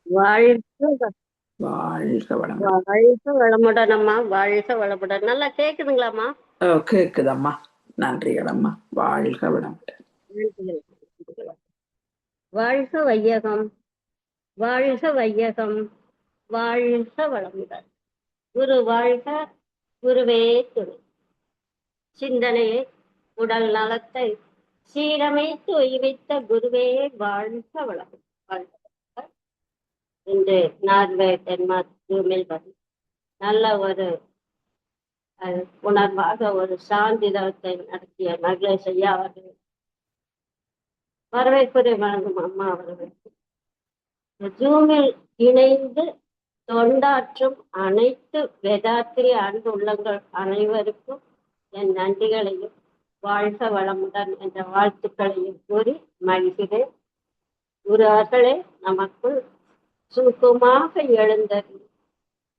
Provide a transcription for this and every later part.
வாழ்க வாழ்க வளமுடன். வாழ்க வளமுடன் அம்மா. வாழ்க வளமுடன். நல்லா கேக்குதுங்களாம்மா? கேக்குதம்மா. நன்றிகளம்மா. வாழ்க வளமுடன். நன்றிகள். வாழ்க வையகம், வாழ்க வையகம், வாழ்க வளமுடன். குரு வாழ்க, குருவே துணை. சிந்தனையை, உடல் நலத்தை சீரமைத்து உய்வித்த குருவே வாழ்க வளமுடன். வாழ்க வளமுடன். இன்று நார்வே டென்மார்க் ஜூமில் வந்து நல்ல ஒரு உணர்வாக ஒரு சான்றிதழத்தை நடத்திய மகளேஷ் ஐயா அவர்கள் வரவேற்புரை வழங்கும் அம்மா அவர்களுக்கு ஜூமில் இணைந்து தொண்டாற்றும் அனைத்து வேதாத்திரி அன்பு உள்ளங்கள் அனைவருக்கும் என் நன்றிகளையும் வாழ்க வளமுடன் என்ற வாழ்த்துக்களையும் கூறி மகிழ்கிறேன். குரு அவர்களே நமக்குள் சுருக்கமாக எழுந்தது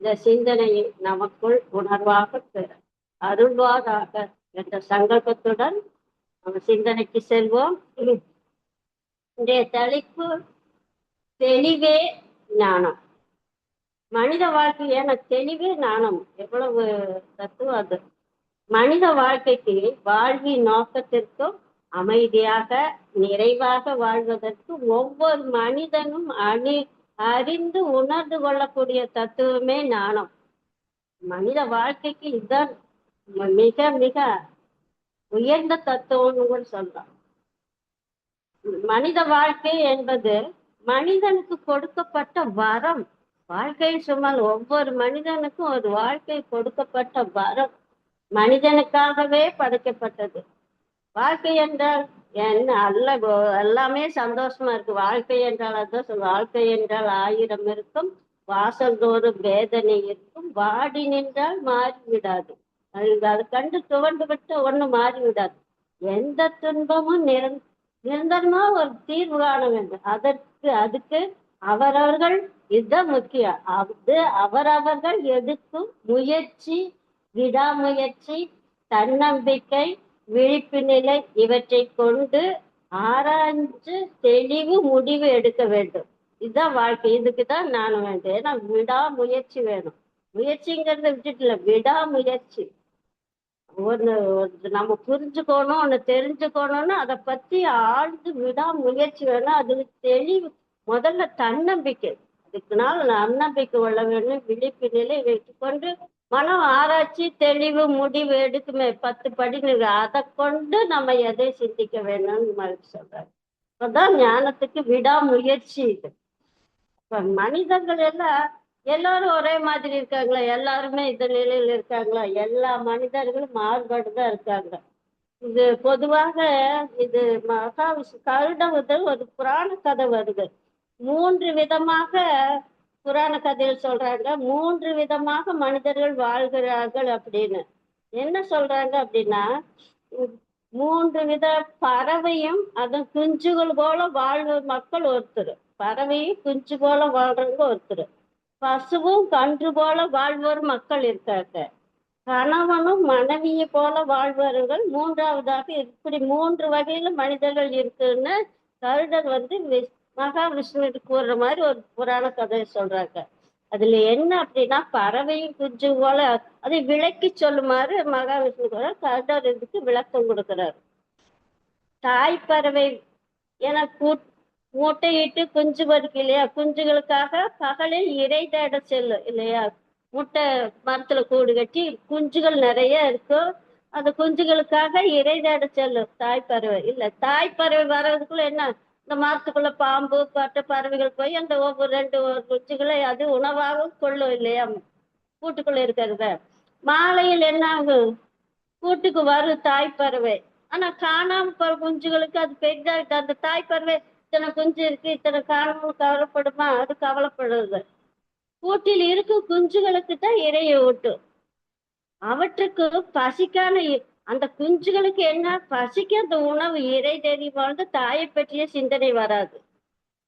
இந்த சிந்தனையை நமக்குள் உணர்வாக பெற அருள்வாராக என்ற சங்கல்பத்துடன் நம்ம சிந்தனைக்கு செல்வோம். இன்றைய தலைப்பு தெளிவே ஞானம். மனித வாழ்க்கையான தெளிவே ஞானம். எவ்வளவு தத்துவம் அது! மனித வாழ்க்கைக்கு வாழ்வின் நோக்கத்திற்கும் அமைதியாக நிறைவாக வாழ்வதற்கு ஒவ்வொரு மனிதனும் அறிந்து உணர்ந்து கொள்ளக்கூடிய தத்துவமே ஞானம். மனித வாழ்க்கைக்கு இதுதான் மிக மிக உயர்ந்த தத்துவம்னு கூட சொல்லலாம். மனித வாழ்க்கை என்பது மனிதனுக்கு கொடுக்கப்பட்ட வரம். வாழ்க்கை சும்மா ஒவ்வொரு மனிதனுக்கும் ஒரு வாழ்க்கை கொடுக்கப்பட்ட வரம். மனிதனுக்காகவே படைக்கப்பட்டது. வாழ்க்கை என்றால் என்ன அல்ல, எல்லாமே சந்தோஷமா இருக்கு. வாழ்க்கை என்றால் அதான் சொல்ல, வாழ்க்கை என்றால் ஆயிரம் இருக்கும், வாசல் தோறும் வேதனை இருக்கும், வாடி நின்றால் மாறிவிடாது. அது கண்டு துவண்டு விட்டு ஒண்ணு மாறிவிடாது. எந்த துன்பமும் நிரந்தரமா ஒரு தீர்வு காண வேண்டும். அதுக்கு அவரவர்கள் இதுதான் முக்கியம். அது அவரவர்கள் எடுக்கும் முயற்சி, விடாமுயற்சி, தன்னம்பிக்கை, விழிப்பு நிலை இவற்றை கொண்டு ஆராய்ஞ்சு தெளிவு முடிவு எடுக்க வேண்டும். இதுதான் வாழ்க்கை. இதுக்குதான் நானும் வேண்டும். ஏன்னா விடாமுயற்சி வேணும். முயற்சிங்கிறத விட்டுட்டு இல்ல, விடாமுயற்சி. ஒண்ணு நம்ம புரிஞ்சுக்கணும், ஒண்ணு தெரிஞ்சுக்கணும்னு அதை பத்தி ஆழ்ந்து விடாமுயற்சி வேணும். அதுக்கு தெளிவு முதல்ல தன்னம்பிக்கை. அதுக்குனால நன்னம்பிக்கை கொள்ள வேண்டும். விழிப்பு நிலை வைத்துக்கொண்டு மனம் ஆராய்ச்சி தெளிவு முடிவு எடுக்குமே 10 படி. அதை கொண்டு நம்ம எதை சிந்திக்க வேணும்னு மாதிரி சொல்றாரு. அதான் ஞானத்துக்கு விடாமுயற்சி. இது இப்ப மனிதர்கள் எல்லாம் எல்லாரும் ஒரே மாதிரி இருக்காங்களா? எல்லாருமே இந்த நிலையில இருக்காங்களா? எல்லா மனிதர்களும் மாறுபாடுதான் இருக்காங்க. இது பொதுவாக இது கருட ஒரு புராண கதை வருது. 3 விதமாக புராண கதையில் சொல்றாங்க. 3 விதமாக மனிதர்கள் வாழ்கிறார்கள் அப்படின்னு. என்ன சொல்றாங்க அப்படின்னா, 3 வித பறவையும் அதன் குஞ்சுகள் போல வாழ்வு மக்கள் ஒருத்தர். பறவையும் குஞ்சு போல வாழ்றவங்க ஒருத்தர். பசுவும் கன்று போல வாழ்வோர் மக்கள் இருக்காங்க. கணவனும் மனைவியை போல வாழ்பவர்கள் மூன்றாவதாக. இப்படி 3 வகையில மனிதர்கள் இருக்குன்னு கருடர் மகாவிஷ்ணு கூறுற மாதிரி ஒரு புராண கதையை சொல்றாங்க. அதுல என்ன அப்படின்னா, பறவையும் குஞ்சு போல அதை விளக்கி சொல்லுமாறு மகாவிஷ்ணு கருடர் இதுக்கு விளக்கம் கொடுக்கிறார். தாய்ப்பறவை என முட்டையிட்டு குஞ்சு பொறுக்கு இல்லையா? குஞ்சுகளுக்காக பகலில் இறை தேட செல்லும் இல்லையா? முட்டை மரத்துல கூடு கட்டி குஞ்சுகள் நிறைய இருக்கும். அந்த குஞ்சுகளுக்காக இறை தேட செல்லும் தாய்ப்பறவை. இல்ல, தாய்ப்பறவை வர்றதுக்குள்ள என்ன, இந்த மரத்துக்குள்ள பாம்பு பட்ட பறவைகள் போய் அந்த ஒவ்வொரு 2 குஞ்சுகளை அது உணவாக கொள்ளும் இல்லையா? கூட்டுக்குள்ள இருக்கிறத. மாலையில் என்ன ஆகும்? கூட்டுக்கு வரும் தாய்ப்பறவை. ஆனா காணாம போற குஞ்சுகளுக்கு அது பெரிதாயிட்டு அந்த தாய்ப்பறவை இத்தனை குஞ்சு இருக்கு, இத்தனை காணாம கவலைப்படுமா? அது கவலைப்படுறது. கூட்டில் இருக்கும் குஞ்சுகளுக்கு தான் இரையை ஊட்டும். அவற்றுக்கு பசிக்கான அந்த குஞ்சுகளுக்கு என்ன பசிக்கு அந்த உணவு இறை தேடி வாழ்ந்து தாயை பற்றிய சிந்தனை வராது.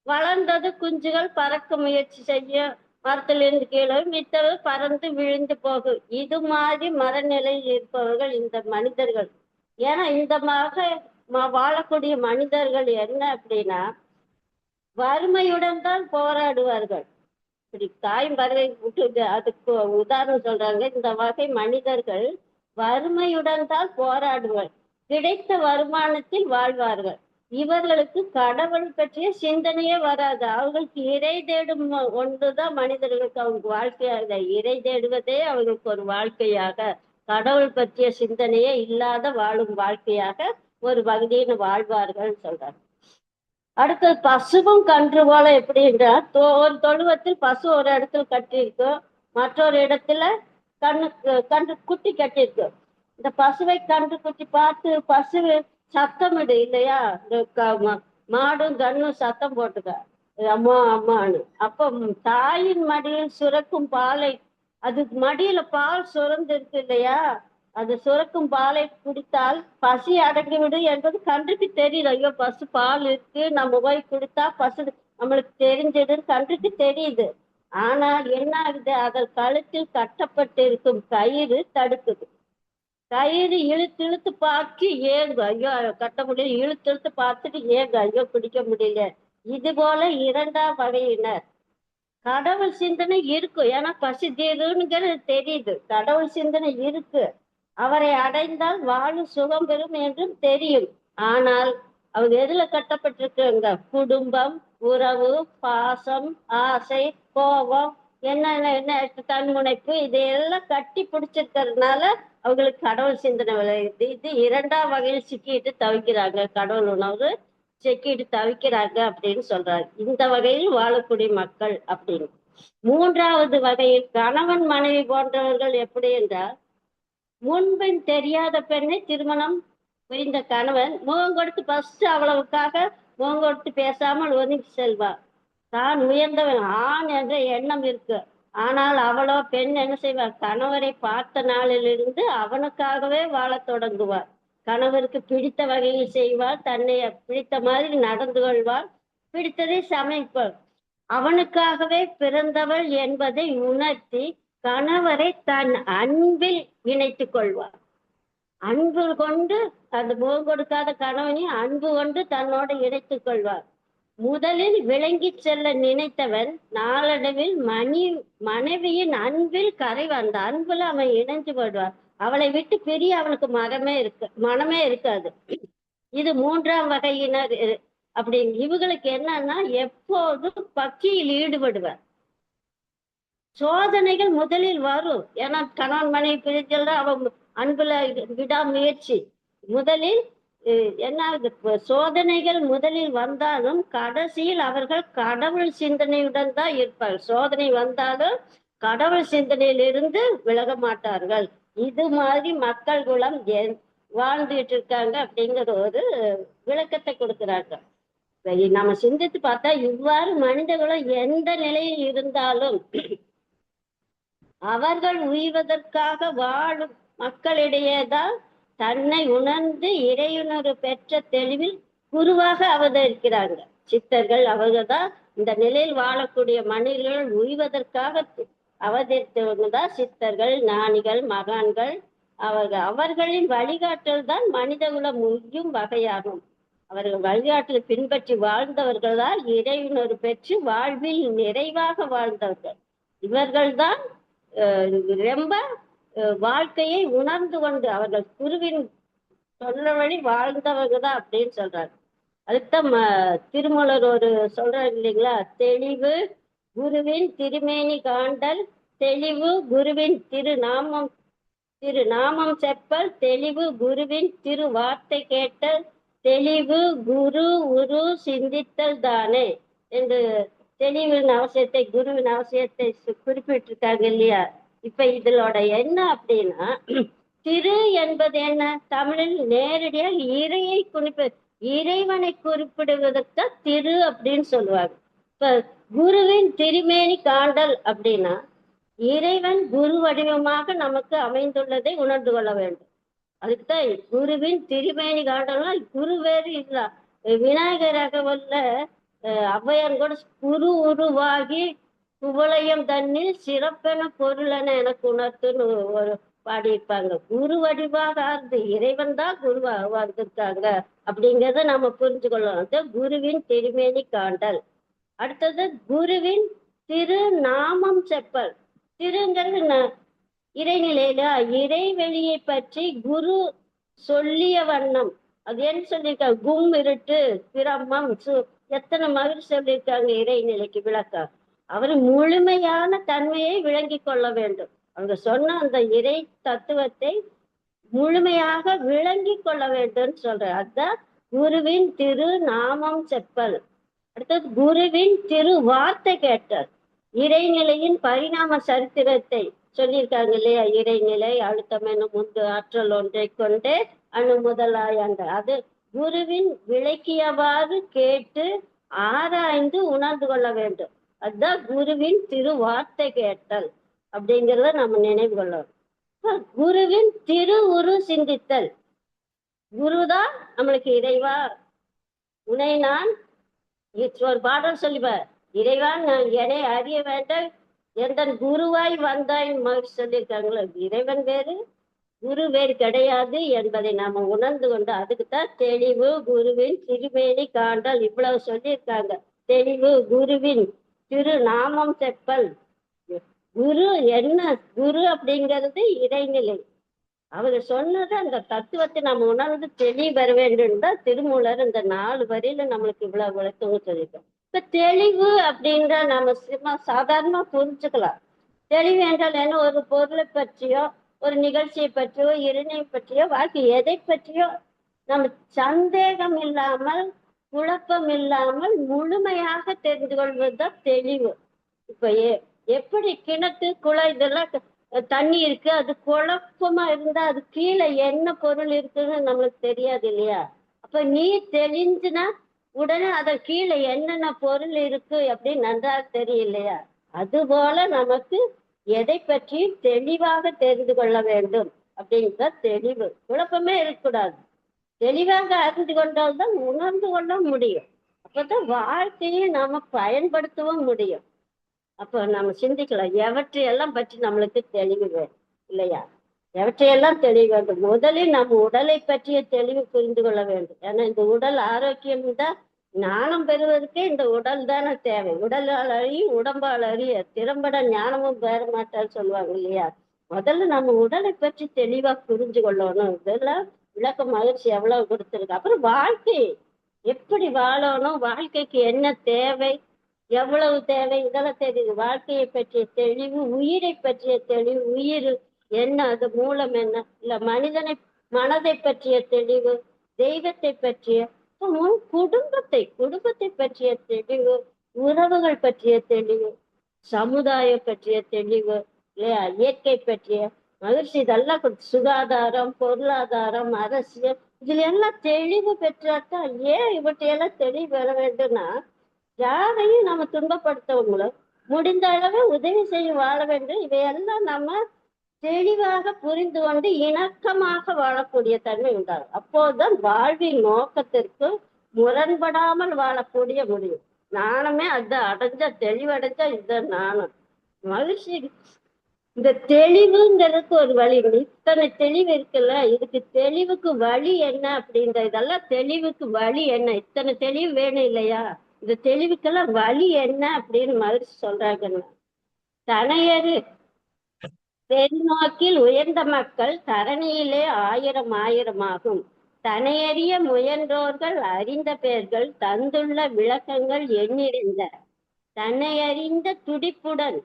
வளர்ந்தது குஞ்சுகள் பறக்க முயற்சி செய்ய மரத்திலிருந்து கீழே மித்தவை பறந்து விழுந்து போகும். இது மாதிரி மரநிலையில் இருப்பவர்கள் இந்த மனிதர்கள். ஏன்னா இந்த வாழக்கூடிய மனிதர்கள் என்ன அப்படின்னா, வறுமையுடன் தான் போராடுவார்கள். இப்படி தாயும் பறவை விட்டு அதுக்கு உதாரணம் சொல்றாங்க. இந்த வகை மனிதர்கள் வறுமையுடன் தான் போராடுவார், கிடைத்த வருமானத்தில் வாழ்வார்கள். இவர்களுக்கு கடவுள் பற்றிய சிந்தனையே வராது. அவர்களுக்கு இறை தேடும் ஒன்றுதான் மனிதர்களுக்கு அவங்க வாழ்க்கையாக, இறை தேடுவதே அவர்களுக்கு ஒரு வாழ்க்கையாக, கடவுள் பற்றிய சிந்தனையே இல்லாத வாழும் வாழ்க்கையாக ஒரு வகையின வாழ்வார்கள் சொல்றாங்க. அடுத்தது பசுவும் கன்று போல எப்படி என்றால், ஒரு தொழுவத்தில் பசு ஒரு இடத்துல கட்டியிருக்கும், மற்றொரு இடத்துல கன்று குட்டி கட்டியிருக்கு. இந்த பசுவை கன்று குட்டி பார்த்து பசு சத்தமிடு இல்லையா, இந்த மாடும் கண்ணும் சத்தம் போட்டுக்க, அம்மா அம்மான்னு. அப்போ தாயின் மடியில் சுரக்கும் பாலை, அது மடியில பால் சுரந்து இருக்கு இல்லையா, அது சுரக்கும் பாலை குடித்தால் பசி அடங்கிவிடு என்பது கன்றுக்கு தெரியல. ஐயோ பசு பால் இருக்கு, நம்ம போய் குடித்தா பசு நம்மளுக்கு தெரிஞ்சதுன்னு கன்றுக்கு தெரியுது. ஆனால் என்ன ஆகுது, அதன் கழுத்தில் கட்டப்பட்டிருக்கும் கயிறு தடுக்குது. கயிறு இழுத்து இழுத்து பார்த்து ஏங்கு, ஐயோ கட்ட முடியல, இழுத்து இழுத்து பார்த்துட்டு ஏங்கு, ஐயோ பிடிக்க முடியல. இது போல இரண்டாம் வகையினர். கடவுள் சிந்தனை இருக்கும், ஏன்னா பசி தீருங்கிறது தெரியுது, கடவுள் சிந்தனை இருக்கு, அவரை அடைந்தால் வாழும் சுகம் பெறும் என்றும் தெரியும். ஆனால் அவங்க எதுல கட்டப்பட்டிருக்குங்க, குடும்பம், உறவு, பாசம், ஆசை, கோபம், என்ன தன்முனைப்பு, இதையெல்லாம் கட்டி பிடிச்சிருக்கிறதுனால அவங்களுக்கு கடவுள் சிந்தனை விளையுது. இது இரண்டாம் வகையில் சிக்கிட்டு தவிக்கிறாங்க, கடவுள் உணவு சிக்கிட்டு தவிக்கிறாங்க அப்படின்னு சொல்றாங்க. இந்த வகையில் வாழக்கூடிய மக்கள் அப்படின்னு. மூன்றாவது வகையில் கணவன் மனைவி போன்றவர்கள் எப்படி என்றால், முன்பின் தெரியாத பெண்ணை திருமணம் புரிந்த கணவன் முகம் கொடுத்து ஃபர்ஸ்ட் அவ்வளவுக்காக முகம் கொடுத்து பேசாமல் ஒதுங்கி செல்வார். தான் உயர்ந்தவன் ஆண் என்ற எண்ணம் இருக்கு. ஆனால் அவளோ பெண் என்ன செய்வார், கணவரை பார்த்த நாளிலிருந்து அவனுக்காகவே வாழத் தொடங்குவார். கணவருக்கு பிடித்த வகையில் செய்வார், தன்னை பிடித்த மாதிரி நடந்து கொள்வார், பிடித்ததை சமைப்பார். அவனுக்காகவே பிறந்தவள் என்பதை உணர்த்தி கணவரை தன் அன்பில் இணைத்துக் கொள்வார். அன்பு கொண்டு, அந்த முகம் கொடுக்காத கணவனை அன்பு கொண்டு தன்னோடு இணைத்துக் கொள்வார். முதலில் விளங்கி செல்ல நினைத்தவன் நாளடைவில் மனைவியின் அன்பில் கரைவான். அந்த அன்புல அவன் இணைஞ்சு போடுவான். அவளை விட்டு பிரிய அவனுக்கு மனமே இருக்காது. இது மூன்றாம் வகையினர். அப்படின்னு இவங்களுக்கு என்னன்னா, எப்போதும் பக்தியில் ஈடுபடுவார். சோதனைகள் முதலில் வரும், ஏன்னா கணவன் மனைவி பிரிஞ்சல் அவன் அன்புல விடாமுயற்சி. முதலில் என்ன சோதனைகள் முதலில் வந்தாலும் கடைசியில் அவர்கள் கடவுள் சிந்தனையுடன் தான் இருப்பார்கள். சோதனை வந்தாலும் கடவுள் சிந்தனையிலிருந்து விலக மாட்டார்கள். இது மாதிரி மக்கள் குலம் வாழ்ந்துட்டு இருக்காங்க அப்படிங்கிற ஒரு விளக்கத்தை கொடுக்கிறாங்க. நம்ம சிந்தித்து பார்த்தா இவ்வாறு மனித குலம் எந்த நிலையில் இருந்தாலும் அவர்கள் உய்வதற்காக வாழும் மக்களிடையேதான் தன்னை உணர்ந்து இறையுணர்வு பெற்ற தெளிவில் குருவாக அவதரிக்கிறாங்க சித்தர்கள். அவர்கள்தான் இந்த நிலையில் வாழக்கூடிய மனிதர்கள் உய்வதற்காக அவதரித்தவங்கதான் சித்தர்கள், ஞானிகள், மகான்கள். அவர்களின் வழிகாட்டல் தான் மனிதகுலம் உய்யும் வகையாகும். அவர்கள் வழிகாட்டலை பின்பற்றி வாழ்ந்தவர்கள் தான் இறையுணர்வு பெற்று வாழ்வில் நிறைவாக வாழ்ந்தவர்கள். இவர்கள்தான் ரொம்ப வாழ்க்கையை உணர்ந்து கொண்டு அவர்கள் குருவின் சொல்ல வழி வாழ்ந்தவங்க தான் அப்படின்னு சொல்றாரு. அதுக்குதான் திருமூலர் ஒரு சொல்றாரு இல்லைங்களா, தெளிவு குருவின் திருமேனி காண்டல், தெளிவு குருவின் திருநாமம் செப்பல், தெளிவு குருவின் திரு வார்த்தை கேட்டல், தெளிவு குரு உரு சிந்தித்தல் தானே என்று தெளிவின் அவசியத்தை, குருவின் அவசியத்தை குறிப்பிட்டிருக்காங்க இல்லையா. இப்ப இதோட என்ன அப்படின்னா, திரு என்பது என்ன, தமிழில் நேரடியாக இறைவனை குறிப்பிடுவதற்கு திரு அப்படின்னு சொல்லுவாங்க. இப்ப குருவின் திருமேனி காண்டல் அப்படின்னா இறைவன் குரு வடிவமாக நமக்கு அமைந்துள்ளதை உணர்ந்து கொள்ள வேண்டும். அதுக்குதான் குருவின் திருமேனி காண்டல்னா குரு வேறு இல்ல. விநாயகராக உள்ள ஔவையார் கூட குரு உருவாகி குவளையம் தன்னில் சிறப்பென பொருளென எனக்கு உணர்த்துன்னு ஒரு பாடியிருப்பாங்க. குரு வடிவாக இறைவன் தான் குருவாக வந்திருக்காங்க அப்படிங்கிறத நம்ம புரிஞ்சு கொள்ளணும். குருவின் திருமேனி காண்டல் அடுத்தது குருவின் திரு நாமம் செப்பல். திருங்கிறது இறைநிலையில இறைவெளியை பற்றி குரு சொல்லிய வண்ணம். அது என்ன சொல்லியிருக்காங்க? கும் இருட்டு பிரம்மம் எத்தனை மாதிரி சொல்லியிருக்காங்க இறைநிலைக்கு விளக்க. அவர் முழுமையான தன்மையை விளங்கி கொள்ள வேண்டும். அவங்க சொன்ன அந்த இறை தத்துவத்தை முழுமையாக விளங்கி கொள்ள வேண்டும் சொல்ற. அதுதான் குருவின் திரு நாமம் செப்பல். அடுத்தது குருவின் திரு வார்த்தை கேட்டல். இறைநிலையின் பரிணாம சரித்திரத்தை சொல்லியிருக்காங்க இல்லையா? இறைநிலை அழுத்தம் என்னும் முந்து ஆற்றல் ஒன்றை கொண்டே அணு முதலாயாங்க. அது குருவின் விளக்கியவாறு கேட்டு ஆராய்ந்து உணர்ந்து கொள்ள வேண்டும். அதுதான் குருவின் திரு வார்த்தை கேட்டல் அப்படிங்கிறத நம்ம நினைவு கொள்ளணும். குருவின் திரு உரு சிந்தித்தல். குருதான் நம்மளுக்கு இறைவா உன்னை நான் ஒரு பாடல் சொல்லிப்பார். இறைவா நான் என்னை அறிய வேண்டாம் எந்த குருவாய் வந்தாய் மகிழ்ச்சி சொல்லியிருக்காங்களோ. இறைவன் வேறு குரு வேறு கிடையாது என்பதை நாம உணர்ந்து கொண்டு அதுக்குத்தான் தெளிவு குருவின் திருமேனி காண்டல் இவ்வளவு சொல்லியிருக்காங்க. தெளிவு குருவின் திரு நாமம் செப்பல். குரு என்ன? குரு அப்படிங்கிறது இறைநிலை. அவர் சொன்னது அந்த தத்துவத்தை நம்ம உணர்ந்து தெளிவு பெற வேண்டும் தான் திருமூலர் இந்த 4 வரியில நம்மளுக்கு இவ்வளவு விளக்கம் சொல்லியிருக்கோம். இப்ப தெளிவு அப்படின்ற நம்ம சும்மா சாதாரணமா புரிஞ்சுக்கலாம். தெளிவு என்றால் என்ன? ஒரு பொருளை பற்றியோ ஒரு நிகழ்ச்சியை பற்றியோ இறைநிலை பற்றியோ வாழ்க்கை எதை பற்றியோ நம்ம சந்தேகம் இல்லாமல் குழப்பம் இல்லாமல் முழுமையாக தெரிந்து கொள்வதுதான் தெளிவு. இப்ப எப்படி கிணத்து குளம் இதெல்லாம் தண்ணி இருக்கு, அது குழப்பமா இருந்தா அது கீழே என்ன பொருள் இருக்குன்னு நம்மளுக்கு தெரியாது இல்லையா? அப்ப நீர் தெளிஞ்சுனா உடனே அத கீழே என்னென்ன பொருள் இருக்கு அப்படின்னு நன்றாக தெரியும் இல்லையா? அதுபோல நமக்கு எதை பற்றியும் தெளிவாக தெரிந்து கொள்ள வேண்டும் அப்படிங்கிற தெளிவு. குழப்பமே இருக்கக்கூடாது. தெளிவாக அறிந்து கொண்டால்தான் உணர்ந்து கொள்ள முடியும். அப்பதான் வாழ்க்கையை நாம பயன்படுத்தவும் முடியும். அப்போ நம்ம சிந்திக்கலாம் எவற்றையெல்லாம் பற்றி நம்மளுக்கு தெளிவு வேணும் இல்லையா? எவற்றையெல்லாம் தெளிவு வேண்டும். முதலில் நம்ம உடலை பற்றிய தெளிவு புரிந்து கொள்ள வேண்டும். ஏன்னா இந்த உடல் ஆரோக்கியம் தான் ஞானம் பெறுவதற்கே இந்த உடல் தானே தேவை. உடலால் அறிய உடம்பால் அறிய திறம்பட ஞானமும் பெற மாட்டான்னு சொல்லுவாங்க இல்லையா? முதல்ல நம்ம உடலை பற்றி தெளிவா புரிஞ்சு கொள்ளணும். இதெல்லாம் விளக்க மகிழ்ச்சி எவ்வளவு கொடுத்துருக்கு. அப்புறம் வாழ்க்கை எப்படி வாழணும், வாழ்க்கைக்கு என்ன தேவை, எவ்வளவு தேவை, இதெல்லாம் தெரியுது. வாழ்க்கையை பற்றிய தெளிவு, உயிரை பற்றிய தெளிவு, உயிர் என்ன, அது மூலம் என்ன, இல்ல மனிதனை மனதை பற்றிய தெளிவு, தெய்வத்தை பற்றிய குடும்பத்தை பற்றிய தெளிவு, உறவுகள் பற்றிய தெளிவு, சமுதாயம் பற்றிய தெளிவு இல்லையா? இயற்கை பற்றிய மகிழ்ச்சி, இதெல்லாம் சுகாதாரம், பொருளாதாரம், அரசியல், இதுல எல்லாம் தெளிவு பெற்றாதான். ஏன் இவற்றையெல்லாம் தெளிவு பெற வேண்டும்னா, யாரையும் நம்ம துன்பப்படுத்தவங்களோ முடிந்த அளவு உதவி செய்ய வாழ வேண்டும். இவையெல்லாம் நம்ம தெளிவாக புரிந்து கொண்டு இணக்கமாக வாழக்கூடிய தன்மை உண்டாகும். அப்போதுதான் வாழ்வின் நோக்கத்திற்கு முரண்படாமல் வாழக்கூடிய முடியும். நானுமே அதை அடைஞ்சா, தெளிவடைஞ்சா இதுதான் நானும் மகிழ்ச்சி. இந்த தெளிவுங்கிறதுக்கு ஒரு வழி. இத்தனை தெளிவு இருக்குல்ல, இதுக்கு தெளிவுக்கு வழி என்ன அப்படின்ற இதெல்லாம் தெளிவுக்கு வழி என்ன? இத்தனை தெளிவு வேணும் இல்லையா? இந்த தெளிவுக்கெல்லாம் வழி என்ன அப்படின்னு மகிழ்ச்சி சொல்றாங்கன்னா, தனையரு பெருநோக்கில் உயர்ந்த மக்கள் தரணியிலே ஆயிரமாகும். தனையறிய முயன்றோர்கள் அறிந்த பேர்கள் தந்துள்ள விளக்கங்கள் எண்ணிருந்த தன்னையறிந்த துடிப்புடன்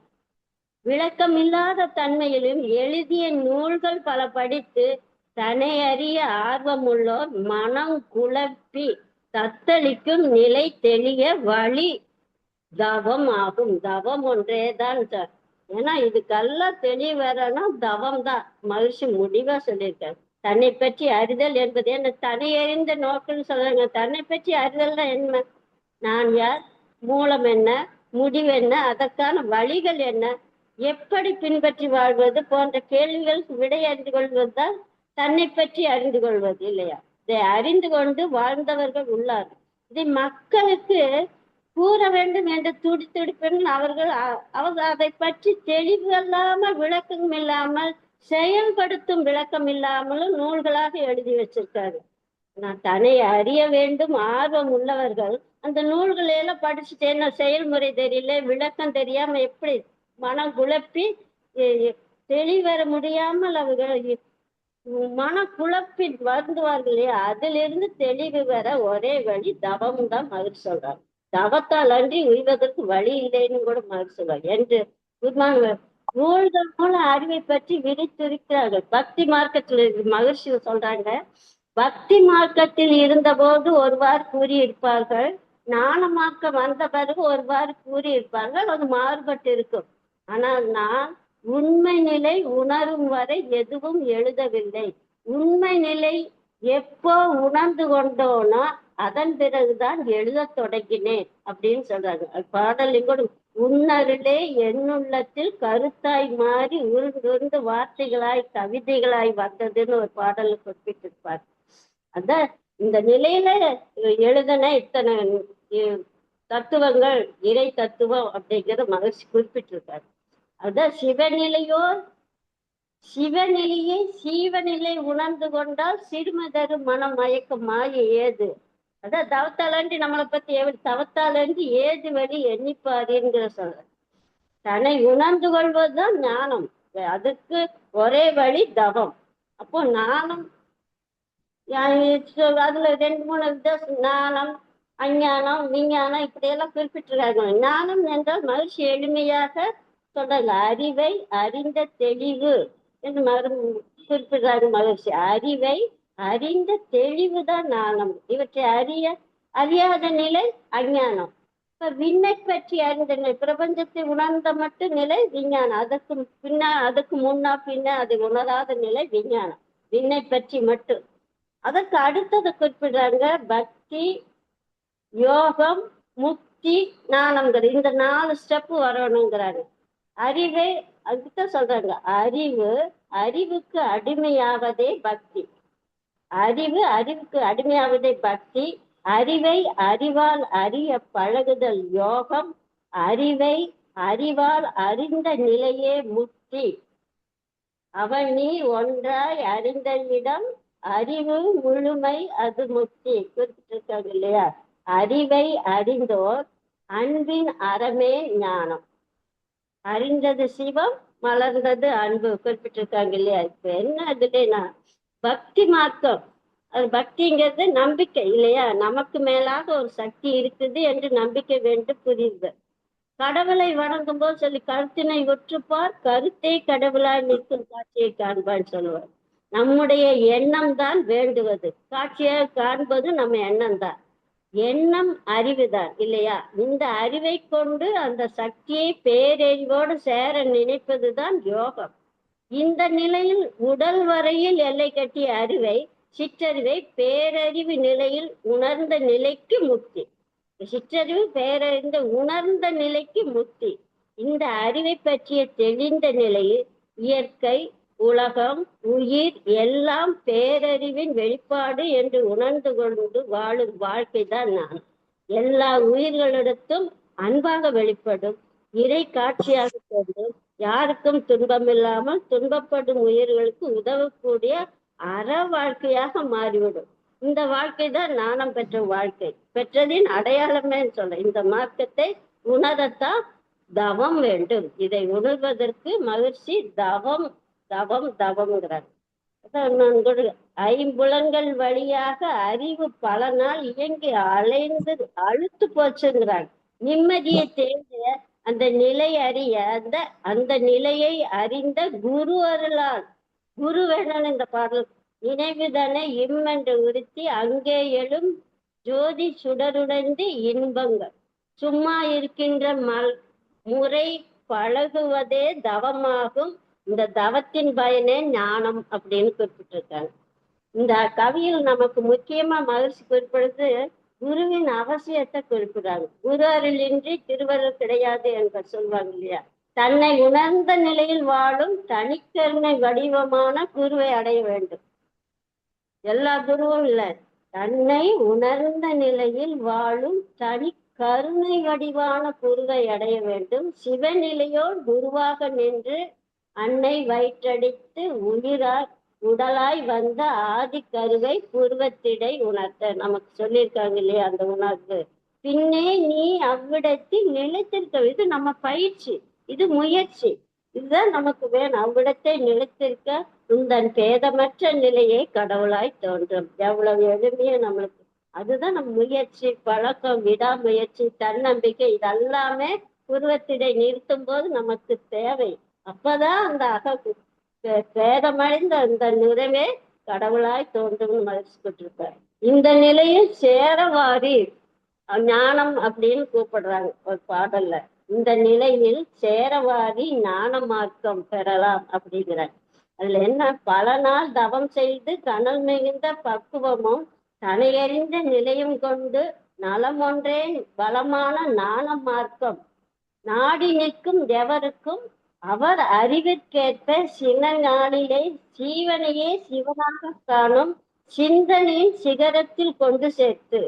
விளக்கமில்லாத தன்மையிலும் எழுதிய நூல்கள் பல படித்து தன்னையறிய ஆர்வமுள்ளோர் மனம் குழப்பி தத்தளிக்கும் நிலை தெளிய வழி தவம் ஆகும். தவம் ஒன்றேதான் சார். ஏன்னா இதுக்கெல்லாம் தெளிவு வரனா தவம் தான். மகிழ்ச்சி முடிவா சொல்லியிருக்காரு. தன்னை பற்றி அறிதல் என்பது என்ன? தன்னை அறிந்த நோக்கம்னு சொல்றாங்க. தன்னை பற்றி அறிதல்னா என்ன? நான் யார், மூலம் என்ன, முடிவு என்ன, அதற்கான வழிகள் என்ன, எப்படி பின்பற்றி வாழ்வது போன்ற கேள்விகளுக்கு விடை அறிந்து கொள்வதுதான் தன்னை பற்றி அறிந்து கொள்வது இல்லையா? இதை அறிந்து கொண்டு வாழ்ந்தவர்கள் உள்ளார்கள். இதை மக்களுக்கு கூற வேண்டும் என்று துடித்துடிப்பெண் அவர்கள் அதை பற்றி தெளிவு இல்லாமல், விளக்கம் இல்லாமல், செயல்படுத்தும் விளக்கம் இல்லாமலும் நூல்களாக எழுதி வச்சிருக்காரு. நான் தன்னை அறிய வேண்டும் ஆர்வம் உள்ளவர்கள் அந்த நூல்களை எல்லாம் படிச்சுட்டு என்ன செயல்முறை தெரியல, விளக்கம் தெரியாம எப்படி மனம் குழப்பி தெளிவர முடியாமல் அவர்கள் மனக்குழப்பில் வருந்துவார்கள் இல்லையா? அதிலிருந்து தெளிவு வர ஒரே வழி தவம் தான் மகிழ் சொல்றாங்க. தவத்தால் அன்றி உய்வதற்கு வழி இல்லைன்னு கூட மகிழ் சொல்றாங்க என்று குருமான் நூல்கள் மூலம் அறிவை பற்றி விரித்திருக்கிறார்கள். பக்தி மார்க்கத்தில் மகிழ்ச்சி சொல்றாங்க, பக்தி மார்க்கத்தில் இருந்தபோது ஒருவாறு கூறியிருப்பார்கள், ஞான மார்க்கம் வந்த பிறகு ஒருவாறு கூறியிருப்பார்கள். அது மாறுபட்டு இருக்கும். ஆனால் நான் உண்மை நிலை உணரும் வரை எதுவும் எழுதவில்லை. உண்மை நிலை எப்போ உணர்ந்து கொண்டோனோ அதன் பிறகுதான் எழுத தொடங்கினேன் அப்படின்னு சொல்றாங்க. பாடலின் கூட உன்னருளே என்னுள்ளத்தில் கருத்தாய் மாறி உருண்டு வார்த்தைகளாய் கவிதைகளாய் வந்ததுன்னு ஒரு பாடலை குறிப்பிட்டிருப்பார். அதான் இந்த நிலையில எழுதன இத்தனை தத்துவங்கள் இறை தத்துவம் அப்படிங்கிற மகிழ்ச்சி குறிப்பிட்டிருக்காரு. அதான் சிவநிலையை சீவநிலை உணர்ந்து கொண்டால் சிறுமதரு மனம் மயக்கம் மாய ஏது. அதான் தவத்தாலன்றி நம்மளை பத்தி தவத்தாலன்றி ஏது வழி எண்ணிப்பாருங்கிற சொல்ற. தன்னை உணர்ந்து கொள்வதுதான் ஞானம். அதுக்கு ஒரே வழி தவம். அப்போ ஞானம் அதுல 2-3 வித்தியாசம், ஞானம் அஞ்ஞானம் விஞ்ஞானம் இப்படியெல்லாம் குறிப்பிட்டிருக்காங்க. ஞானம் என்றால் மகிழ்ச்சி எளிமையாக சொல்றாங்க, அறிவை அறிந்த தெளிவு என்று குறிப்பிடுறாங்க. மகிழ்ச்சி அறிவை அறிந்த தெளிவுதான் ஞானம். இவற்றை அறியாத நிலை அஞ்ஞானம். இப்ப விண்ணை பற்றி அறிந்த நிலை, பிரபஞ்சத்தை உணர்ந்த மட்டும் நிலை விஞ்ஞானம். அதுக்கு முன்னா பின்ன அதை உணராத நிலை விஞ்ஞானம், விண்ணை பற்றி மட்டும். அதற்கு அடுத்தது குறிப்பிடுறாங்க, பக்தி யோகம் முக்தி ஞானம்ங்கிற இந்த 4 ஸ்டெப் வரணுங்கிறாங்க. அறிவை அதுதான் சொல்றாங்க, அறிவுக்கு அடிமையாவதே பக்தி. அறிவுக்கு அடிமையாவதே பக்தி. அறிவை அறிவால் அறிய பழகுதல் யோகம். அறிவை அறிவால் அறிந்த நிலையே முக்தி. அவன் நீ ஒன்றாய் அறிந்த இடம் அறிவு முழுமை அது முக்தி குறிப்பிட்டிருக்காங்க இல்லையா? அறிவை அறிந்தோர் அன்பின் அறமே ஞானம். அறிந்தது சிவம் மலர்ந்தது அன்பு குறிப்பிட்டிருக்காங்க இல்லையா? இப்ப என்ன அதுலனா பக்தி மார்க்கம். அது பக்திங்கிறது நம்பிக்கை இல்லையா? நமக்கு மேலாக ஒரு சக்தி இருக்குது என்று நம்பிக்கை வேண்டும் புரியுது. கடவுளை வணங்கும் போது சொல்லி கருத்தினை ஒற்றுப்பார் கருத்தை கடவுளாய் நிற்கும் காட்சியை காண்பான்னு சொல்லுவார். நம்முடைய எண்ணம் தான் வேண்டுவது, காட்சியாக காண்பது நம்ம எண்ணம் தான். எண்ணம் அறிவுதான் இல்லையா? இந்த அறிவை கொண்டு அந்த சக்தியை பேரறிவோடு சேர நினைப்பதுதான் யோகம். இந்த நிலையில் உடல் வரையில் எல்லை கட்டிய அறிவை சிற்றறிவை பேரறிவு நிலையில் உணர்ந்த நிலைக்கு முக்தி. சிற்றறிவு பேரறிந்த உணர்ந்த நிலைக்கு முக்தி. இந்த அறிவை பற்றிய தெளிந்த நிலையில் இயற்கை உலகம் உயிர் எல்லாம் பேரறிவின் வெளிப்பாடு என்று உணர்ந்து கொண்டு வாழும் வாழ்க்கை தான் நான். எல்லா உயிர்களிடத்தும் அன்பாக வெளிப்படும் இறை காட்சியாக கொண்டு யாருக்கும் துன்பமில்லாமல் துன்பப்படும் உயிர்களுக்கு உதவக்கூடிய அற வாழ்க்கையாக மாறிவிடும். இந்த வாழ்க்கை தான் ஞானம் பெற்ற வாழ்க்கை. பெற்றதின் அடையாளமே சொல்ல. இந்த மார்க்கத்தை உணரத்தான் தவம் வேண்டும். இதை உணர்வதற்கு மகிழ்ச்சி தவம் தவம் தவம்ங்கிறார். ஐம்புலன்கள் வழியாக அறிவு பல நாள் இயங்கி அலைந்து அழுத்து போச்சுங்கிறார். நிம்மதியை தேர்ந்த அந்த நிலை அறிய அந்த நிலையை அறிந்த குரு அருளால், குரு வேணும் இந்த பாடல். நினைவுதனை இம்மென்று உறுத்தி அங்கே எழும் ஜோதி சுடருடைந்து இன்பங்கள் சும்மா இருக்கின்ற முறை பழகுவதே தவமாகும். இந்த தவத்தின் பயனே ஞானம் அப்படின்னு குறிப்பிட்டிருக்காங்க. இந்த கவியில் நமக்கு முக்கியமா மகிழ்ச்சி குறிப்பிடுறது குருவின் அவசியத்தை குறிப்பிடுறாங்க. குரு அருளின்றி திருவருள் கிடையாது என்று சொல்வாங்க இல்லையா? தன்னை உணர்ந்த நிலையில் வாழும் தனிக்கருணை வடிவமான குருவை அடைய வேண்டும். எல்லா குருவும் இல்லை, தன்னை உணர்ந்த நிலையில் வாழும் தனி கருணை வடிவான குருவை அடைய வேண்டும். சிவநிலையோடு குருவாக நின்று அன்னை வயிற்றடித்து உடலாய் வந்த ஆதி கருவை புருவத்திடை உணர்த்த நமக்கு சொல்லியிருக்காங்க இல்லையா அந்த உணர்வு. பின்னே நீ அவ்விடத்தில் நிலைத்திருக்க, இது நம்ம பயிற்சி, இது முயற்சி, இதுதான் நமக்கு வேணும். அவ்விடத்தை நிலைத்திருக்க உந்தன் பேதமற்ற நிலையை கடவுளாய் தோன்றும். எவ்வளவு எளிமையா நம்மளுக்கு. அதுதான் நம்ம முயற்சி, பழக்கம், விடாமுயற்சி, தன்னம்பிக்கை, இதெல்லாமே புருவத்திடை நிறுத்தும் போது நமக்கு தேவை. அப்பதான் அந்த பேதமடைந்த அந்த நிறைவே கடவுளாய் தோன்றும் மகிழ்ச்சி கொண்டிருப்பார். இந்த நிலையில் சேரவாரி ஞானம் அப்படின்னு கூப்பிடுறாங்க ஒரு பாடல்ல. இந்த நிலையில் சேரவாரி ஞான மார்க்கம் பெறலாம் அப்படிங்கிறார். அதுல என்ன, பல நாள் தவம் செய்து கனல் மிகுந்த பக்குவமும் தனையறிந்த நிலையும் கொண்டு நலம் ஒன்றே பலமான ஞான மார்க்கம் நாடி நிற்கும் எவருக்கும் அவர் அறிவிற்கேற்ப சில நாளிலே ஜீவனையே சிவனாக காணும் சிந்தனையின் சிகரத்தில் கொண்டு சேர்த்து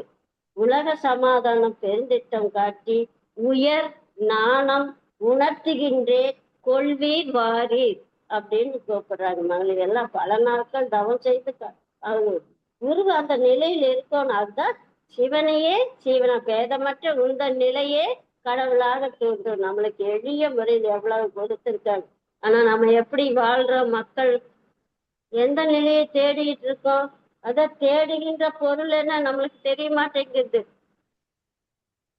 உலக சமாதானம் பெருந்திட்டம் காட்டி உயர் நாணம் உணர்த்துகின்றே கொள்வீர் வாரீர் அப்படின்னு கூப்பிடுறாங்க. மகளிர் எல்லாம் பல நாட்கள் தவம் செய்து அவங்க குரு அந்த நிலையில் இருக்கணும். அதுதான் சிவனையே சிவன பேதமற்ற உந்த நிலையே கடவுளாக தோன்றும். நம்மளுக்கு எளிய முறையில் எவ்வளவு கொடுத்திருக்காங்க. ஆனா நம்ம எப்படி வாழ்றோம்? மக்கள் எந்த நிலையை தேடிட்டு இருக்கோம்? அத தேடுகின்ற பொருள் என்ன நம்மளுக்கு தெரிய மாட்டேங்குது.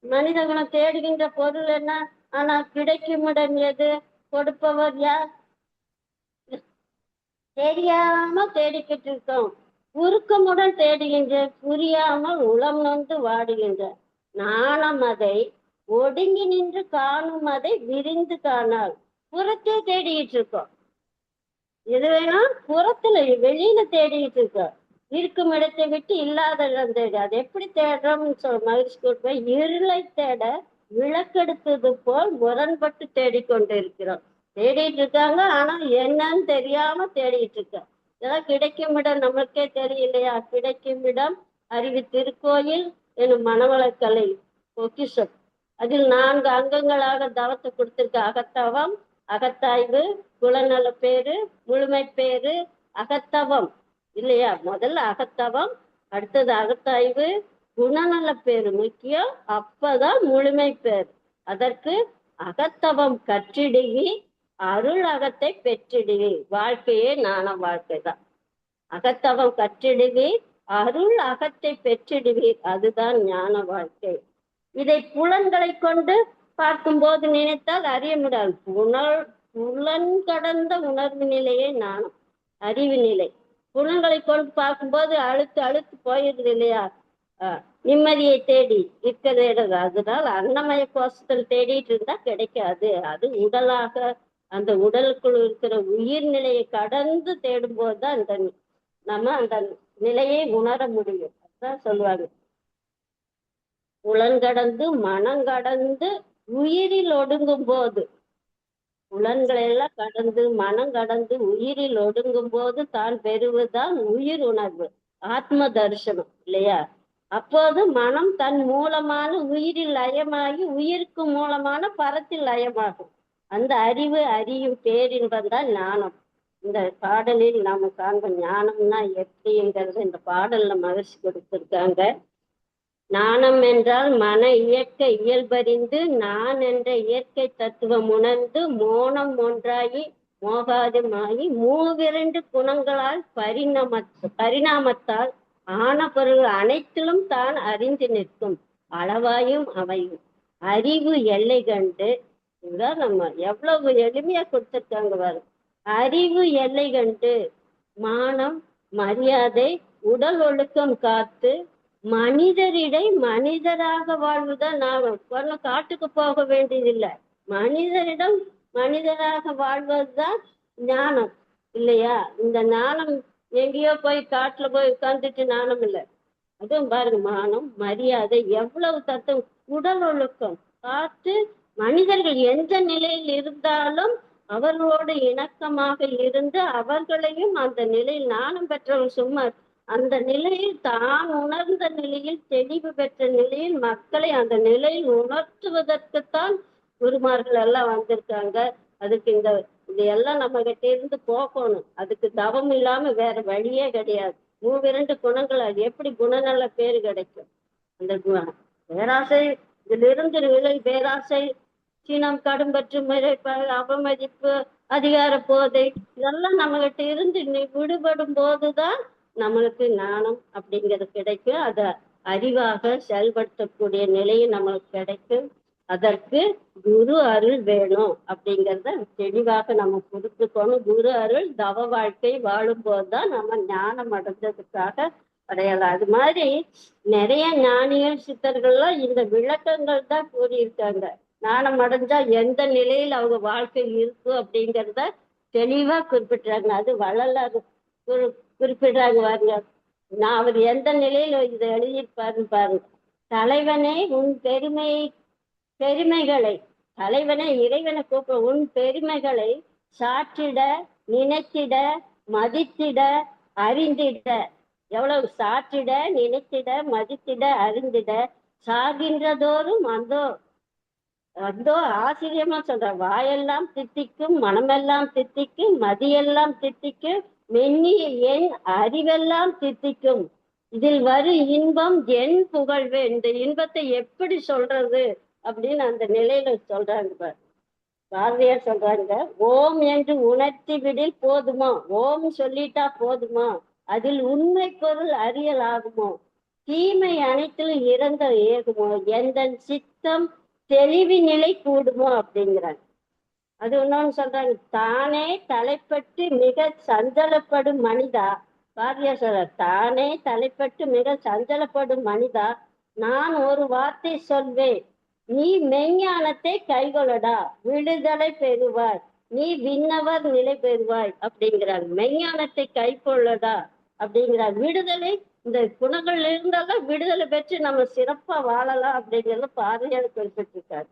மனிதகுலம் தேடுகின்ற பொருள் என்ன? ஆனா கிடைக்கும் இடம் எது? கொடுப்பவர் யார்? தெரியாம தேடிக்கிட்டு இருக்கோம். உருக்கமுடன் தேடுகின்ற, புரியாமல் உளம் நொந்து வாடுகின்ற. நாணம் அதை ஒடுங்கி நின்று காணும் அதை விரிந்து காணால். புறத்தே தேடிக்கிட்டு இருக்கோம். எது வேணா புறத்துல வெளியில தேடிக்கிட்டு இருக்கோம். இருக்கும் இடத்தை விட்டு இல்லாத இடம் தேடி. அது எப்படி தேடுறோம்னு மகிழ்ச்சி கூட்டு இருளை தேட விளக்கெடுத்தது போல் முரண்பட்டு தேடிக்கொண்டு இருக்கிறோம். தேடிட்டு இருக்காங்க, ஆனா என்னன்னு தெரியாம தேடிட்டு இருக்க. இதெல்லாம் கிடைக்கும் இடம் நம்மளுக்கே தெரியலையா? கிடைக்கும் இடம் அறிவு திருக்கோயில் எனும் மனவளக்கலை பொக்கிஷம். அதில் 4 அங்கங்களாக தவத்தை கொடுத்திருக்க. அகத்தவம், அகத்தாய்வு, குலநல பேரு, முழுமை பேரு, அகத்தவம் இல்லையா? முதல்ல அகத்தவம், அடுத்தது அகத்தாய்வு, குணநல பேரு முக்கியம், அப்பதான் முழுமை பேர். அதற்கு அகத்தவம் கற்றிடுகி அருள் அகத்தை பெற்றிடுகி. வாழ்க்கையே ஞான வாழ்க்கை தான். அகத்தவம் கற்றிடுவி அருள் அகத்தை பெற்றிடுவீர், அதுதான் ஞான வாழ்க்கை. இதை புலன்களை கொண்டு பார்க்கும்போது நினைத்தால் அறிய முடியாது. புலன் கடந்த உணர்வு நிலையே ஞானம், அறிவு நிலை. புலன்களை கொண்டு பார்க்கும்போது அழுத்து போயிடுது இல்லையா? நிம்மதியை தேடி இருக்கிறது. அதனால அன்னமய கோஷத்தில் தேடிட்டு இருந்தா கிடைக்காது. அது உடலாக அந்த உடலுக்குள் இருக்கிற உயிர் நிலையை கடந்து தேடும் போதுதான் நம்ம அந்த நிலையை உணர முடியும். அதான் சொல்லுவாங்க, புலன்கடந்து மனங்கடந்து உயிரில் ஒடுங்கும் போது. புலன்களை எல்லாம் கடந்து மனம் கடந்து உயிரில் ஒடுங்கும் போது தான் பெறுவதுதான் உயிர் உணர்வு, ஆத்ம தரிசனம் இல்லையா? அப்போது மனம் தன் மூலமான உயிரில் லயமாகி உயிருக்கு மூலமான பரத்தில் லயமாகும். அந்த அறிவு அறியும் பேரின்பம் தான் ஞானம். இந்த பாடலில் நாம காண்போம் ஞானம்னா எப்படிங்கிறது இந்த பாடல்ல மகிழ்ச்சி கொடுத்திருக்காங்க. ஞானம் என்றால் மன இயற்கை இயல்பறிந்து நான் என்ற இயற்கை தத்துவம் உணர்ந்து மோனம் ஒன்றாகி மோகாதமாகி மூவிரண்டு குணங்களால் பரிணாமத்தால் ஆன பொருள் அனைத்திலும் தான் அறிந்து நிற்கும் அளவாயும் அமையும் அறிவு எல்லை கண்டு. இதுதான் நம்ம எவ்வளவு எளிமையா கொடுத்திருக்காங்க பாரு. அறிவு எல்லை கண்டு மானம் மரியாதை உடல் ஒழுக்கம் காத்து மனிதரிடை மனிதராக வாழ்வுதான் நான் காட்டுக்கு போக வேண்டியதில்லை. மனிதரிடம் மனிதராக வாழ்வதுதான் ஞானம் இல்லையா? இந்த ஞானம் எங்கேயோ போய் காட்டுல போய் உட்கார்ந்துட்டு ஞானம் இல்லை. அதுவும் பாருங்க, மானம் மரியாதை எவ்வளவு தத்துவம். உடல் ஒழுக்கம் காத்து மனிதர்கள் எந்த நிலையில் இருந்தாலும் அவர்களோடு இணக்கமாக இருந்து அவர்களையும் அந்த நிலையில் ஞானம் பெற்றவர்கள் சும்மா அந்த நிலையில் தான் உணர்ந்த நிலையில் தெளிவு பெற்ற நிலையில் மக்களை அந்த நிலையில் உணர்த்துவதற்குத்தான் குருமார்கள் எல்லாம் வந்திருக்காங்க. அதுக்கு இந்த இதையெல்லாம் நம்ம கிட்ட இருந்து போக்கணும். அதுக்கு தவம் இல்லாம வேற வழியே கிடையாது. மூவிரண்டு குணங்கள், அது எப்படி குணநல பேரு கிடைக்கும்? அந்த பேராசை, இதிலிருந்து விலை பேராசை, சீனம், கடும்பற்று, அவமதிப்பு, அதிகார போதை, இதெல்லாம் நம்மகிட்ட இருந்து விடுபடும் போதுதான் நம்மளுக்கு ஞானம் அப்படிங்கிறது கிடைக்கும். அத அறிவாக செயல்படுத்தக்கூடிய நிலையும் நம்மளுக்கு கிடைக்கும். அதற்கு குரு அருள் வேணும் அப்படிங்கிறத தெளிவாக நம்ம புரிஞ்சுக்கணும். குரு அருள் தவ வாழ்க்கை வாழும் போதுதான் நம்ம ஞானம் அடைஞ்சதுக்காக அடையலாம். அது மாதிரி நிறைய ஞானிகள் சித்தர்கள்லாம் இந்த விளக்கங்கள் தான் கூறியிருக்காங்க. ஞானம் அடைஞ்சா எந்த நிலையில் அவங்க வாழ்க்கை இருக்கும் அப்படிங்கிறத தெளிவா குறிப்பிட்டுறாங்க. அது வள்ளலார் குறிப்பிடுறாங்க பாருங்க. நான் அவர் எந்த நிலையில இதை எழுதியிருப்பாருன்னு பாருங்க. தலைவனே உன் பெருமைகளை, தலைவனை இறைவனை கூப்பிட, உன் பெருமைகளை சாற்றிட, நினைத்திட, மதித்திட, அறிந்திட. எவ்வளவு சாற்றிட, நினைத்திட, மதித்திட, அறிந்திட, சாகின்றதோறும் அந்தோ அந்தோ ஆச்சரியமா சொல்ற. வாயெல்லாம் தித்திக்கும், மனமெல்லாம் தித்திக்கும், மதியெல்லாம் தித்திக்கும், மென்னிய என் அறிவெல்லாம் தித்திக்கும், இதில் வரும் இன்பம் என் புகழ்வே. இந்த இன்பத்தை எப்படி சொல்றது அப்படின்னு அந்த நிலையில சொல்றாங்க. பாரதியார் சொல்றாங்க, ஓம் என்று உணர்த்தி விடில் போதுமா? ஓம் சொல்லிட்டா போதுமா? அதில் உண்மை பொருள் அறியல் ஆகுமோ? தீமை அனைத்திலும் இறந்த ஏகுமோ? எந்த சித்தம் தெளிவி நிலை கூடுமோ அப்படிங்கிறாங்க. அது இன்னொன்னு சொல்றாங்க, தானே தலைப்பட்டு மிக சஞ்சலப்படும் மனிதா. பாரதியார் சொல்ற, தானே தலைப்பட்டு மிக சஞ்சலப்படும் மனிதா, நான் ஒரு வார்த்தை சொல்வேன், நீ மெய்ஞானத்தை கைகொள்ளடா, விடுதலை பெறுவாய், நீ விண்ணவர் நிலை பெறுவாய் அப்படிங்கிறார். மெய்ஞானத்தை கை கொள்ளடா அப்படிங்கிறார். விடுதலை, இந்த குணங்கள்ல இருந்தாலும் விடுதலை பெற்று நம்ம சிறப்பா வாழலாம் அப்படிங்கிறத பாரதியார் குறிப்பிட்டிருக்காரு.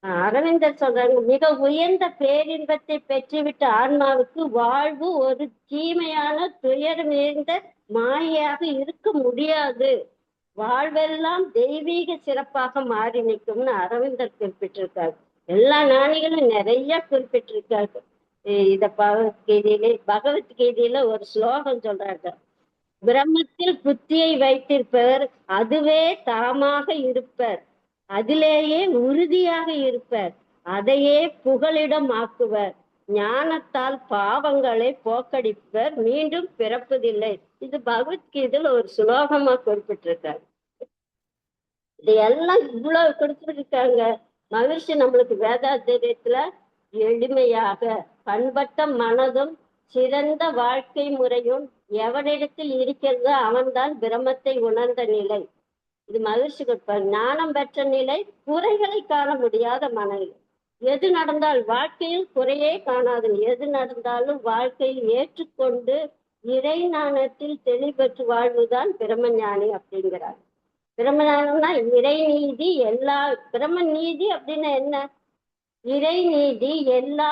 அரவிந்தர் சொல்றாங்க, மிக உயர்ந்த பேரின்பத்தை பெற்றுவிட்ட ஆன்மாவுக்கு வாழ்வு ஒரு தீமையான துயரம் நிறைந்த மாயையாக இருக்க முடியாது. வாழ்வெல்லாம் தெய்வீக சிறப்பாக மாறி நிற்கும்னு அரவிந்தர் குறிப்பிட்டிருக்காரு. எல்லா ஞானிகளும் நிறைய குறிப்பிட்டிருக்காரு. இத பகவத்கீதையில ஒரு ஸ்லோகம் சொல்றாங்க, பிரம்மத்தில் புத்தியை வைத்திருப்பவர் அதுவே தாமாக இருப்பர், அதிலேயே உறுதியாக இருப்பர், அதையே புகலிடம் ஆக்குவர், ஞானத்தால் பாவங்களை போக்கடிப்பர், மீண்டும் பிறப்பதில்லை. இது பகவத்கீதையில ஒரு சுலோகமா குறிப்பிட்டிருக்காரு. இதையெல்லாம் இவ்வளவு கொடுத்துருக்காங்க. மகிழ்ச்சி நம்மளுக்கு வேதாத்திரியத்துல எளிமையாக பண்பட்ட மனதும் சிறந்த வாழ்க்கை முறையும் எவனிடத்தில் இருக்கிறதோ அவன்தான் பிரம்மத்தை உணர்ந்த நிலை. இது மகிழ்ச்சி கொடுப்பார். ஞானம் பெற்ற நிலை குறைகளை காண முடியாத மனநிலை. எது நடந்தால் வாழ்க்கையில் குறையே காணாது. எது நடந்தாலும் வாழ்க்கையில் ஏற்றுக்கொண்டு இறை ஞானத்தில் தெளிவற்று வாழ்வுதான் பிரம்மஞானி அப்படிங்கிறார். பிரம்மஞானம்னா இறை நீதி. எல்லா பிரம்ம நீதி அப்படின்னா என்ன? இறை நீதி எல்லா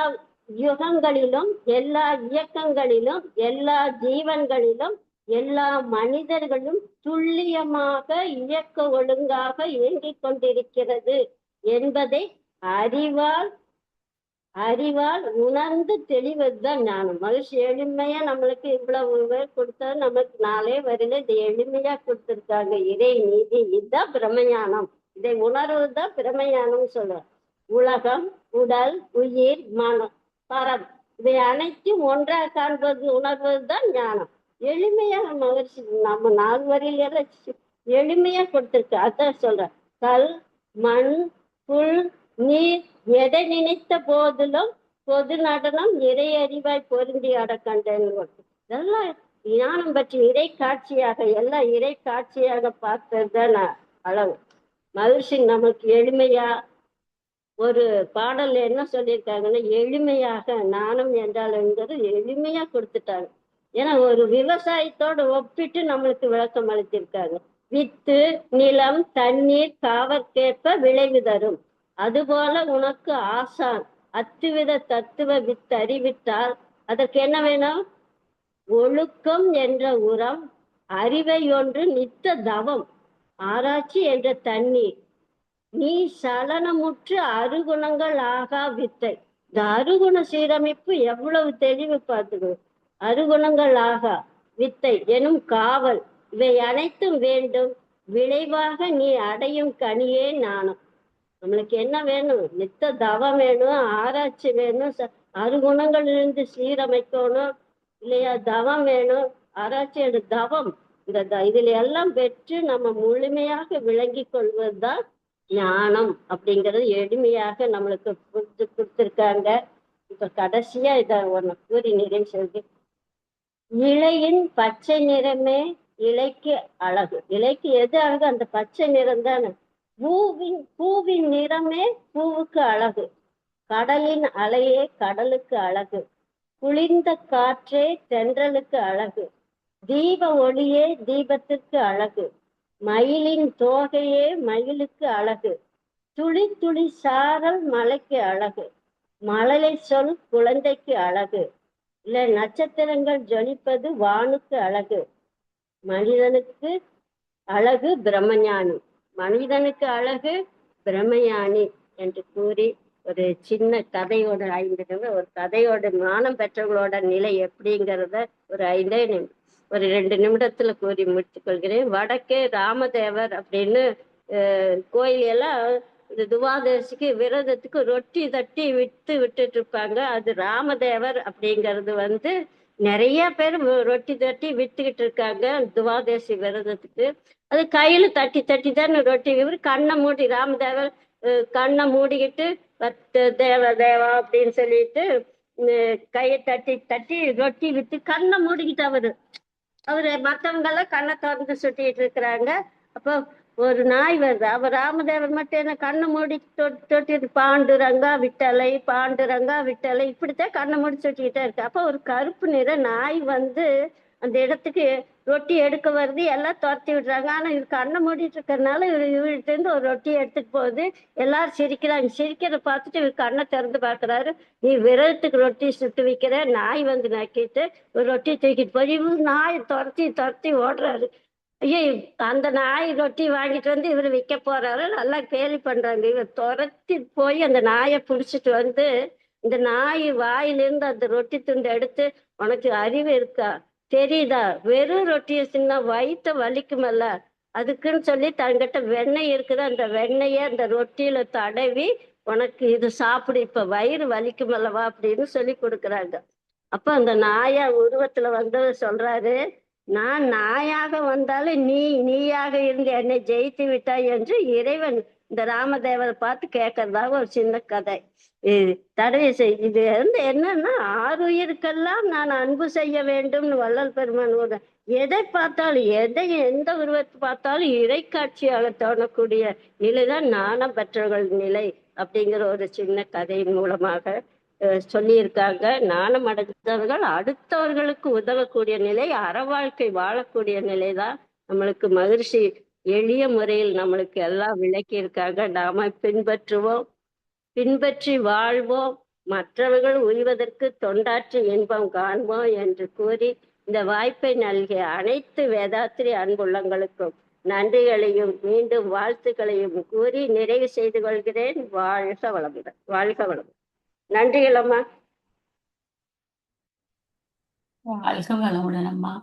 யுகங்களிலும், எல்லா இயக்கங்களிலும், எல்லா ஜீவன்களிலும், எல்லா மனிதர்களும் துல்லியமாக இயக்க ஒழுங்காக இயங்கிக் கொண்டிருக்கிறது என்பதை அறிவால் உணர்ந்து தெளிவதுதான் ஞானம். மகிழ்ச்சி எளிமையா நம்மளுக்கு இவ்வளவு பேர் கொடுத்தது நமக்கு நாளே வரையில இதை எளிமையா கொடுத்திருக்காங்க. இறை நீதி, இதுதான் பிரம்மஞானம். இதை உணர்வதுதான் பிரம்மஞானம் சொல்லுவார். உலகம், உடல், உயிர், மனம், பரம், இவை அனைத்தும் ஒன்றாக காண்பது உணர்வதுதான் ஞானம். எளிமையா மகிழ்ச்சி நம்ம 4 வரியில எளிமையா கொடுத்திருக்கு. அதான் சொல்ற, கல், மண், புல், நீர் எதை நினைத்த போதிலும் பொது நடனம் இறை அறிவாய் பொருந்தி அடக்கண்டேன். இதெல்லாம் ஞானம் பற்றி இறை காட்சியாக, எல்லாம் இறை காட்சியாக பார்த்ததுதான் அளவு. மகிழ்ச்சி நமக்கு எளிமையா ஒரு பாடல்ல என்ன சொல்லியிருக்காங்கன்னா, எளிமையாக ஞானம் என்றால் என்கிறது எளிமையா கொடுத்துட்டாங்க. ஏன்னா ஒரு விவசாயத்தோடு ஒப்பிட்டு நம்மளுக்கு விளக்கம் அளித்திருக்காங்க. வித்து, நிலம், தண்ணீர் காவற்கேற்ப விளைவு தரும், அதுபோல உனக்கு ஆசான் அத்துவித தத்துவ வித்தறிவிட்டால் அதற்கு என்ன வேணும்? ஒழுக்கம் என்ற உரம், அறிவை ஒன்று நித்த தவம், ஆராய்ச்சி என்ற தண்ணீர், நீ சலனமுற்று அருகுணங்கள் ஆகா வித்தை. இந்த அருகுண சீரமைப்பு எவ்வளவு தெளிவு பார்த்துக்கோ. அருகுணங்கள் ஆகா வித்தை எனும் காவல் இவை அனைத்தும் வேண்டும், விளைவாக நீ அடையும் கனியே ஞானம். நம்மளுக்கு என்ன வேணும்? நித்த தவம் வேணும், ஆராய்ச்சி வேணும், அருகுணங்களிலிருந்து சீரமைக்கணும் இல்லையா? தவம் வேணும், ஆராய்ச்சி தவம். இதுல எல்லாம் பெற்று நம்ம முழுமையாக விளங்கி கொள்வதுதான் ஞானம் அப்படிங்கிறது எளிமையாக நம்மளுக்கு புரிஞ்சு கொடுத்துருக்காங்க. இப்ப கடைசியா இத ஒண்ணு கூறி நிறைவு செய்து, இலையின் பச்சை நிறமே இலைக்கு அழகு. இலைக்கு எது அழகு? அந்த பச்சை நிறம் தானே. பூவின் நிறமே பூவுக்கு அழகு. கடலின் அலையே கடலுக்கு அழகு. குளிர்ந்த காற்றே தென்றலுக்கு அழகு. தீப ஒளியே தீபத்திற்கு அழகு. மயிலின் தோகையே மயிலுக்கு அழகு. துளி துளி சாரல் மலைக்கு அழகு. மழலை சொல் குழந்தைக்கு அழகு. இல்ல நட்சத்திரங்கள் ஜொலிப்பது வானுக்கு அழகு. மனிதனுக்கு அழகு பிரம்மஞானி. மனிதனுக்கு அழகு பிரம்மஞானி என்று கூறி ஒரு சின்ன கதையோட 5 நிமிடம், ஒரு கதையோட ஞானம் பெற்றவங்களோட நிலை எப்படிங்கிறத ஒரு 2 நிமிடத்துல கூறி முடித்துக் கொள்கிறேன். வடக்கே ராமதேவர் அப்படின்னு கோயில் எல்லாம் இந்த துவாதசிக்கு விரதத்துக்கு ரொட்டி தட்டி விட்டுட்டு இருப்பாங்க. அது ராமதேவர் அப்படிங்கிறது நிறைய பேர் ரொட்டி தட்டி வித்துக்கிட்டு இருக்காங்க துவாதசி விரதத்துக்கு. அது கையில தட்டி தட்டி தான் ரொட்டி. இவர் கண்ணை மூடி, ராமதேவர் கண்ணை மூடிக்கிட்டு தேவா அப்படின்னு சொல்லிட்டு கையை தட்டி தட்டி ரொட்டி வித்து கண்ணை மூடிக்கிட்டு அவரு மத்தவங்க எல்லாம் கண்ணை திறந்து சுட்டிட்டு இருக்கிறாங்க. அப்போ ஒரு நாய் வருது. அவர் ராமதேவர் மட்டும் என்ன கண்ணை மூடி தொட்டிட்டு பாண்டுரங்கா விட்டலை பாண்டுரங்கா விட்டலை இப்படித்தான் கண்ணை மூடி சுட்டிக்கிட்டே இருக்கு. அப்போ ஒரு கருப்பு நிற நாய் அந்த இடத்துக்கு ரொட்டி எடுக்க வருது. எல்லாம் துரத்தி விடுறாங்க. ஆனா இவர் கண்ணை மூடிட்டு இருக்கிறதுனால இவர்கிட்ட இருந்து ஒரு ரொட்டி எடுத்துட்டு போகுது. எல்லாரும் சிரிக்கிறாங்க. சிரிக்கிறத பார்த்துட்டு இவர் கண்ணை திறந்து பார்க்கிறாரு. நீ விரதத்துக்கு ரொட்டி சுட்டு வைக்கிற. நாய் நக்கிட்டு ஒரு ரொட்டி தூக்கிட்டு போய் இவரு நாயை துரத்தி ஓடுறாரு. ஐயோ, அந்த நாய் ரொட்டி வாங்கிட்டு இவர் விற்க போறாரு. நல்லா கேலி பண்றாங்க. இவர் துரத்தி போய் அந்த நாயை பிடிச்சிட்டு இந்த நாய் வாயிலிருந்து அந்த ரொட்டி துண்டை எடுத்து, உனக்கு அறிவு இருக்கா, தெரியுதா, வெறும் ரொட்டியை சின்ன வயிற்ற வலிக்குமல்ல, அதுக்குன்னு சொல்லி தங்கிட்ட வெண்ணெய் இருக்குது, அந்த வெண்ணெய அந்த ரொட்டியில தடவி உனக்கு இது சாப்பிடு, இப்ப வயிறு வலிக்குமல்லவா அப்படின்னு சொல்லி கொடுக்குறாங்க. அப்ப அந்த நாயா உருவத்துல வந்தவர் சொல்றாரு, நான் நாயாக வந்தாலும் நீயாக இருந்து என்னை ஜெயித்து விட்டாய் என்று இறைவன் இந்த ராமதேவரை பார்த்து கேட்கறதாக ஒரு சின்ன கதை. தடவை இது என்னன்னா, 6 உயிருக்கெல்லாம் நான் அன்பு செய்ய வேண்டும்னு வள்ளல் பெருமான் எதை பார்த்தாலும் எந்த உருவத்தை பார்த்தாலும் இறை காட்சியாக தோணக்கூடிய நிலைதான் ஞானம் பெற்றவர்கள் நிலை அப்படிங்கிற ஒரு சின்ன கதையின் மூலமாக சொல்லியிருக்காங்க. ஞானம் அடைந்தவர்கள் அடுத்தவர்களுக்கு உதவக்கூடிய நிலை, அற வாழ்க்கை வாழக்கூடிய நிலைதான் நம்மளுக்கு மகிழ்ச்சி எளிய முறையில் நம்மளுக்கு எல்லாம் விளக்கி இருக்காங்க. நாம பின்பற்றி வாழ்வோம், மற்றவர்கள் உய்வதற்கு தொண்டாற்றி இன்பம் காண்போம் என்று கூறி இந்த வாய்ப்பை நல்கிய அனைத்து வேதாத்திரி அன்புள்ளங்களுக்கும் நன்றிகளையும் மீண்டும் வாழ்த்துக்களையும் கூறி நிறைவு செய்து கொள்கிறேன். வாழ்க வளமுடன். வாழ்க வளமுடன். நன்றிகள் அம்மா. வாழ்க வளமுடன் அம்மா.